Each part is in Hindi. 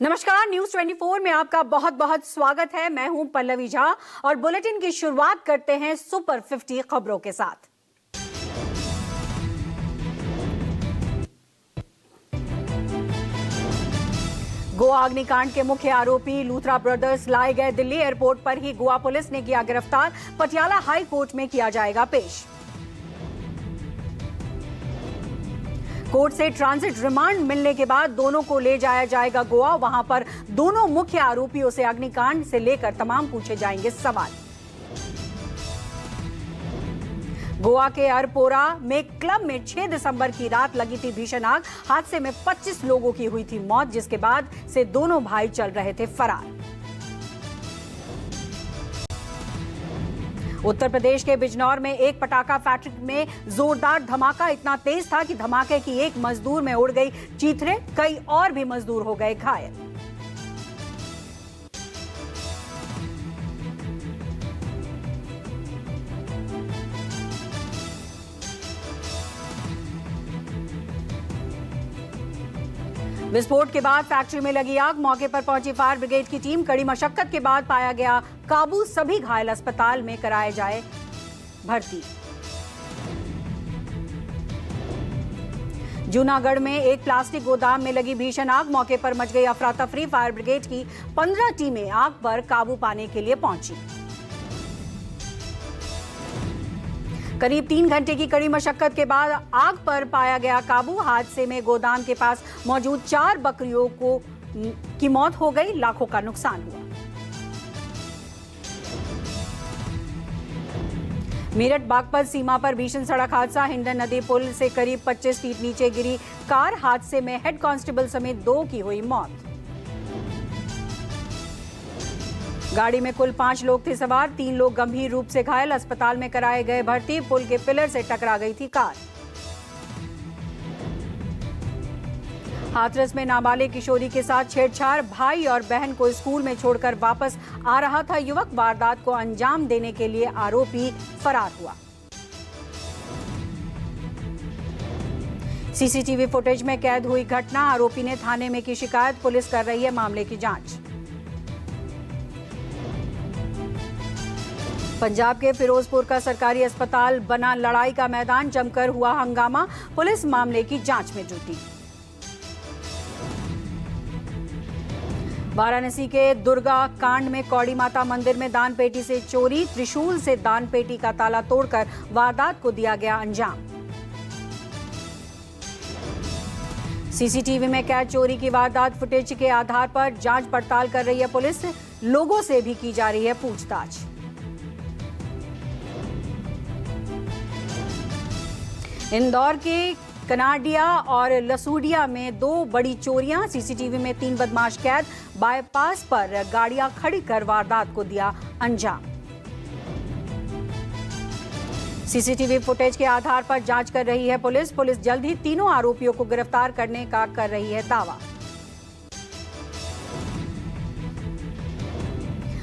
नमस्कार, न्यूज 24 में आपका बहुत बहुत स्वागत है। मैं हूं पल्लवी झा और बुलेटिन की शुरुआत करते हैं सुपर 50 खबरों के साथ। गोवा अग्निकांड के मुख्य आरोपी लूथरा ब्रदर्स लाए गए। दिल्ली एयरपोर्ट पर ही गोवा पुलिस ने किया गिरफ्तार। पटियाला हाई कोर्ट में किया जाएगा पेश। कोर्ट से ट्रांजिट रिमांड मिलने के बाद दोनों को ले जाया जाएगा गोवा। वहां पर दोनों मुख्य आरोपियों से अग्निकांड से लेकर तमाम पूछे जाएंगे सवाल। गोवा के अरपोरा में क्लब में 6 दिसंबर की रात लगी थी भीषण आग। हादसे में 25 लोगों की हुई थी मौत, जिसके बाद से दोनों भाई चल रहे थे फरार। उत्तर प्रदेश के बिजनौर में एक पटाखा फैक्ट्री में जोरदार धमाका इतना तेज था कि धमाके की एक मजदूर में उड़ गई चीथड़े। कई और भी मजदूर हो गए घायल। विस्फोट के बाद फैक्ट्री में लगी आग। मौके पर पहुंची फायर ब्रिगेड की टीम। कड़ी मशक्कत के बाद पाया गया काबू। सभी घायल अस्पताल में कराए जाए भर्ती। जूनागढ़ में एक प्लास्टिक गोदाम में लगी भीषण आग। मौके पर मच गई अफरा तफरी। फायर ब्रिगेड की 15 टीमें आग पर काबू पाने के लिए पहुंची। करीब 3 घंटे की कड़ी मशक्कत के बाद आग पर पाया गया काबू। हादसे में गोदाम के पास मौजूद 4 बकरियों की मौत हो गई। लाखों का नुकसान हुआ। मेरठ बागपत सीमा पर भीषण सड़क हादसा। हिंडन नदी पुल से करीब 25 फीट नीचे गिरी कार। हादसे में हेड कांस्टेबल समेत 2 की हुई मौत। गाड़ी में कुल 5 लोग थे सवार। 3 लोग गंभीर रूप से घायल, अस्पताल में कराए गए भर्ती। पुल के पिलर से टकरा गई थी कार। हाथरस में नाबालिग किशोरी के साथ छेड़छाड़। भाई और बहन को स्कूल में छोड़कर वापस आ रहा था युवक। वारदात को अंजाम देने के लिए आरोपी फरार हुआ। सीसीटीवी फुटेज में कैद हुई घटना। आरोपी ने थाने में की शिकायत। पुलिस कर रही है मामले की जांच। पंजाब के फिरोजपुर का सरकारी अस्पताल बना लड़ाई का मैदान। जमकर हुआ हंगामा। पुलिस मामले की जांच में जुटी। वाराणसी के दुर्गा कांड में कौड़ी माता मंदिर में दान पेटी से चोरी। त्रिशूल से दान पेटी का ताला तोड़कर वारदात को दिया गया अंजाम। सीसीटीवी में कैद चोरी की वारदात फुटेज के आधार पर जांच पड़ताल कर रही है पुलिस। लोगों से भी की जा रही है पूछताछ। इंदौर के कनाडिया और लसूडिया में 2 बड़ी चोरियां। सीसीटीवी में 3 बदमाश कैद। बाईपास पर गाड़ियां खड़ी कर वारदात को दिया अंजाम। सीसीटीवी फुटेज के आधार पर जांच कर रही है पुलिस। पुलिस जल्द ही तीनों आरोपियों को गिरफ्तार करने का कर रही है दावा।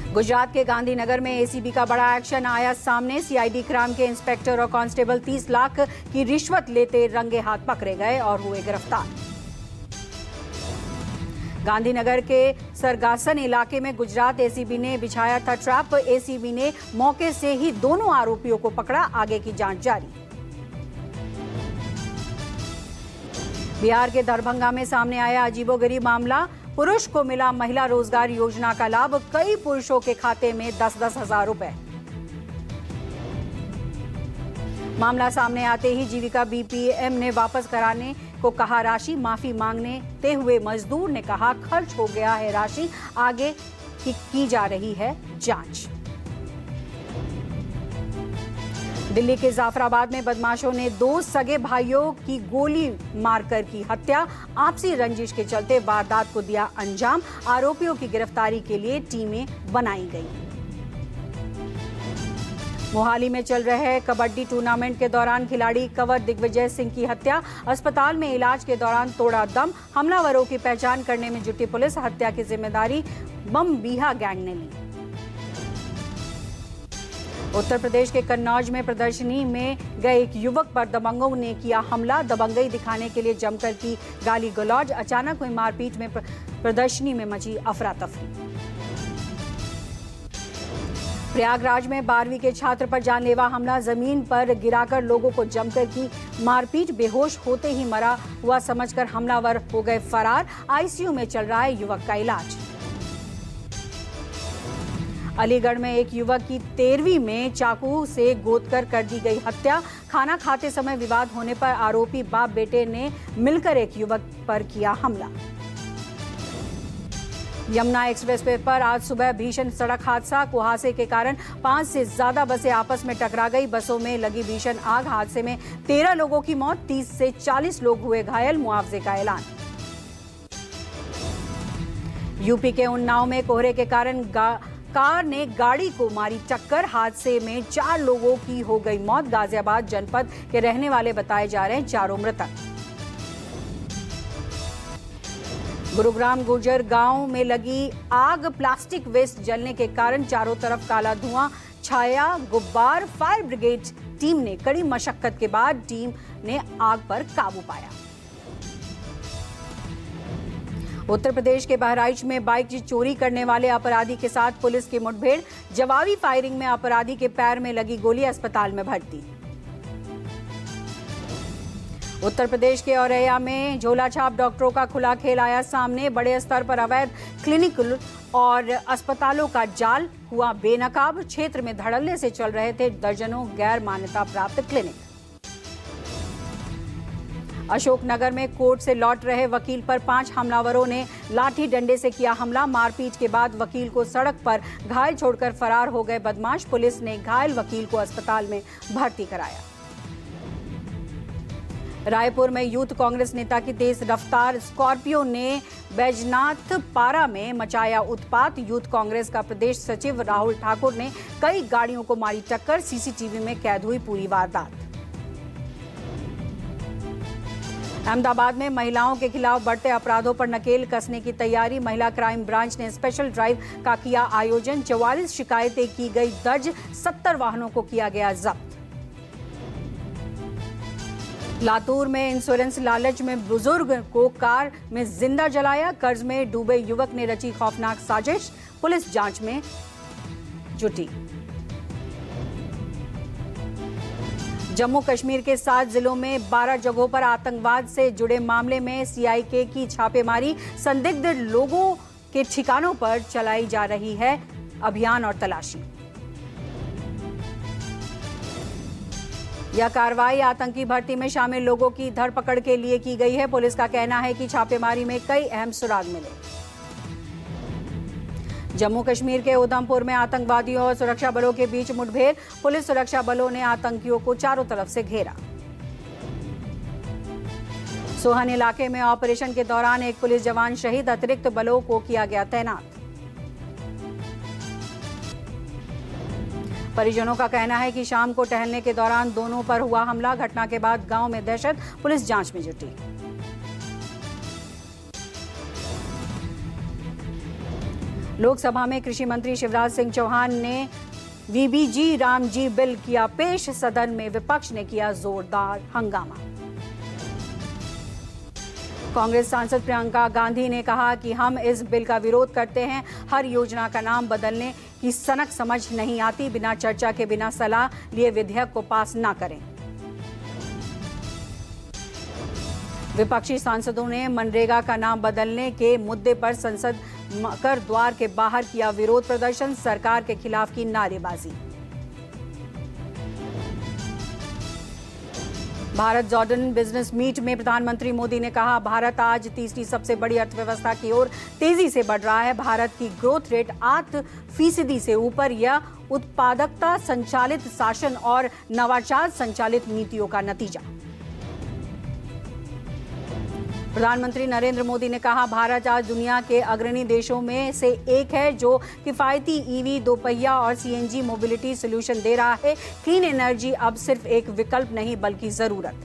गुजरात के गांधीनगर में एसीबी का बड़ा एक्शन आया सामने। सीआईडी क्राइम के इंस्पेक्टर और कांस्टेबल 30 लाख की रिश्वत लेते रंगे हाथ पकड़े गए और हुए गिरफ्तार। गांधीनगर के सरगासन इलाके में गुजरात एसीबी ने बिछाया था ट्रैप। एसीबी ने मौके से ही दोनों आरोपियों को पकड़ा। आगे की जांच जारी। बिहार के दरभंगा में सामने आया अजीबोगरीब मामला। पुरुष को मिला महिला रोजगार योजना का लाभ। कई पुरुषों के खाते में 10-10 हजार रुपए। मामला सामने आते ही जीविका बीपीएम ने वापस कराने को कहा राशि। माफी मांगते हुए मजदूर ने कहा खर्च हो गया है राशि। आगे की जा रही है जांच। दिल्ली के जाफराबाद में बदमाशों ने 2 सगे भाइयों की गोली मारकर की हत्या। आपसी रंजिश के चलते वारदात को दिया अंजाम। आरोपियों की गिरफ्तारी के लिए टीमें बनाई गई। मोहाली में चल रहे कबड्डी टूर्नामेंट के दौरान खिलाड़ी कंवर दिग्विजय सिंह की हत्या। अस्पताल में इलाज के दौरान तोड़ा दम। हमलावरों की पहचान करने में जुटी पुलिस। हत्या की जिम्मेदारी बम बीहा गैंग ने ली। उत्तर प्रदेश के कन्नौज में प्रदर्शनी में गए एक युवक पर दबंगों ने किया हमला। दबंगई दिखाने के लिए जमकर की गाली गलौज। अचानक हुई मारपीट में प्रदर्शनी में मची अफरा तफरी। प्रयागराज में 12वीं के छात्र पर जानलेवा हमला। जमीन पर गिराकर लोगों को जमकर की मारपीट। बेहोश होते ही मरा हुआ समझकर हमलावर हो गए फरार। आईसीयू में चल रहा है युवक का इलाज। अलीगढ़ में एक युवक की 13वीं में चाकू से गोदकर कर दी गई हत्या। खाना खाते समय विवाद होने पर आरोपी बाप बेटे ने मिलकर एक युवक पर किया हमला। यमुना एक्सप्रेस वे पर आज सुबह भीषण सड़क हादसा। कुहासे के कारण 5 से ज्यादा बसें आपस में टकरा गई। बसों में लगी भीषण आग। हादसे में 13 लोगों की मौत, 30 से 40 लोग हुए घायल। मुआवजे का ऐलान। यूपी के उन्नाव में कोहरे के कारण कार ने गाड़ी को मारी टक्कर। हादसे में 4 लोगों की हो गई मौत। गाजियाबाद जनपद के रहने वाले बताए जा रहे हैं चारों मृतक। गुरुग्राम गुर्जर गांव में लगी आग। प्लास्टिक वेस्ट जलने के कारण चारों तरफ काला धुआं छाया। गुब्बार फायर ब्रिगेड टीम ने कड़ी मशक्कत के बाद टीम ने आग पर काबू पाया। उत्तर प्रदेश के बहराइच में बाइक चोरी करने वाले अपराधी के साथ पुलिस की मुठभेड़। जवाबी फायरिंग में अपराधी के पैर में लगी गोली, अस्पताल में भर्ती। उत्तर प्रदेश के औरैया में झोलाछाप डॉक्टरों का खुला खेल आया सामने। बड़े स्तर पर अवैध क्लिनिक और अस्पतालों का जाल हुआ बेनकाब। क्षेत्र में धड़ल्ले से चल रहे थे दर्जनों गैर मान्यता प्राप्त क्लिनिक। अशोकनगर में कोर्ट से लौट रहे वकील पर 5 हमलावरों ने लाठी डंडे से किया हमला। मारपीट के बाद वकील को सड़क पर घायल छोड़कर फरार हो गए बदमाश। पुलिस ने घायल वकील को अस्पताल में भर्ती कराया। रायपुर में यूथ कांग्रेस नेता की तेज रफ्तार स्कॉर्पियो ने बैजनाथ पारा में मचाया उत्पात। यूथ कांग्रेस का प्रदेश सचिव राहुल ठाकुर ने कई गाड़ियों को मारी टक्कर। सीसीटीवी में कैद हुई पूरी वारदात। अहमदाबाद में महिलाओं के खिलाफ बढ़ते अपराधों पर नकेल कसने की तैयारी। महिला क्राइम ब्रांच ने स्पेशल ड्राइव का किया आयोजन। 44 शिकायतें की गई दर्ज। 70 वाहनों को किया गया जब्त। लातूर में इंश्योरेंस लालच में बुजुर्ग को कार में जिंदा जलाया। कर्ज में डूबे युवक ने रची खौफनाक साजिश। पुलिस जांच में जुटी। जम्मू कश्मीर के 7 जिलों में 12 जगहों पर आतंकवाद से जुड़े मामले में सीआईके की छापेमारी। संदिग्ध लोगों के ठिकानों पर चलाई जा रही है अभियान और तलाशी। यह कार्रवाई आतंकी भर्ती में शामिल लोगों की धरपकड़ के लिए की गई है। पुलिस का कहना है कि छापेमारी में कई अहम सुराग मिले। जम्मू कश्मीर के उधमपुर में आतंकवादियों और सुरक्षा बलों के बीच मुठभेड़। पुलिस सुरक्षा बलों ने आतंकियों को चारों तरफ से घेरा। सोहन इलाके में ऑपरेशन के दौरान एक पुलिस जवान शहीद। अतिरिक्त बलों को किया गया तैनात। परिजनों का कहना है कि शाम को टहलने के दौरान दोनों पर हुआ हमला। घटना के बाद गांव में दहशत। पुलिस जांच में जुटी। लोकसभा में कृषि मंत्री शिवराज सिंह चौहान ने वीबीजी रामजी बिल किया पेश। सदन में विपक्ष ने किया जोरदार हंगामा। कांग्रेस सांसद प्रियंका गांधी ने कहा कि हम इस बिल का विरोध करते हैं। हर योजना का नाम बदलने की सनक समझ नहीं आती। बिना चर्चा के, बिना सलाह लिए विधेयक को पास ना करें। विपक्षी सांसदों ने मनरेगा का नाम बदलने के मुद्दे पर संसद मकर द्वार के बाहर किया विरोध प्रदर्शन। सरकार के खिलाफ की नारेबाजी। भारत जॉर्डन बिजनेस मीट में प्रधानमंत्री मोदी ने कहा, भारत आज तीसरी सबसे बड़ी अर्थव्यवस्था की ओर तेजी से बढ़ रहा है। भारत की ग्रोथ रेट 8% से ऊपर। यह उत्पादकता संचालित शासन और नवाचार संचालित नीतियों का नतीजा। प्रधानमंत्री नरेंद्र मोदी ने कहा, भारत आज दुनिया के अग्रणी देशों में से एक है जो किफायती ईवी, दोपहिया और सीएनजी मोबिलिटी सॉल्यूशन दे रहा है। क्लीन एनर्जी अब सिर्फ एक विकल्प नहीं बल्कि जरूरत।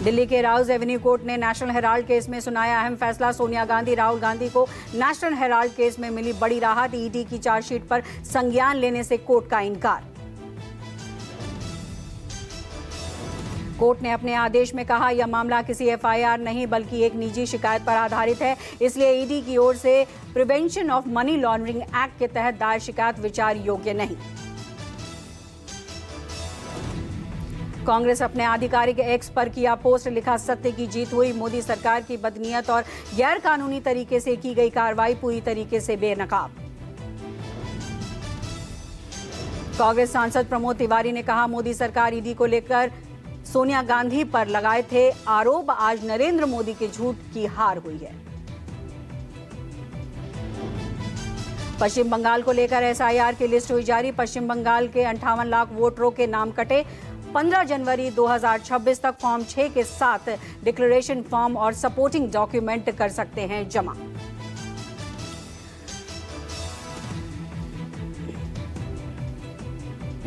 दिल्ली के राउज एवेन्यू कोर्ट ने नेशनल हेराल्ड केस में सुनाया अहम फैसला। सोनिया गांधी, राहुल गांधी को नेशनल हेराल्ड केस में मिली बड़ी राहत। ईडी की चार्जशीट पर संज्ञान लेने से कोर्ट का इनकार। कोर्ट ने अपने आदेश में कहा, यह मामला किसी एफआईआर नहीं बल्कि एक निजी शिकायत पर आधारित है, इसलिए ईडी की ओर से prevention of money laundering act के तहत दायर शिकायत विचार योग्य नहीं। कांग्रेस अपने आधिकारिक एक्स पर किया पोस्ट, लिखा, सत्य की जीत हुई। मोदी सरकार की बदनीयत और गैर कानूनी तरीके से की गई कार्रवाई पूरी तरीके से बेनकाब। कांग्रेस सांसद प्रमोद तिवारी ने कहा, मोदी सरकार ईडी को लेकर सोनिया गांधी पर लगाए थे आरोप, आज नरेंद्र मोदी के झूठ की हार हुई है। पश्चिम बंगाल को लेकर एसआईआर की लिस्ट हुई जारी। पश्चिम बंगाल के 58 लाख वोटरों के नाम कटे। 15 जनवरी 2026 तक फॉर्म 6 के साथ डिक्लेरेशन फॉर्म और सपोर्टिंग डॉक्यूमेंट कर सकते हैं जमा।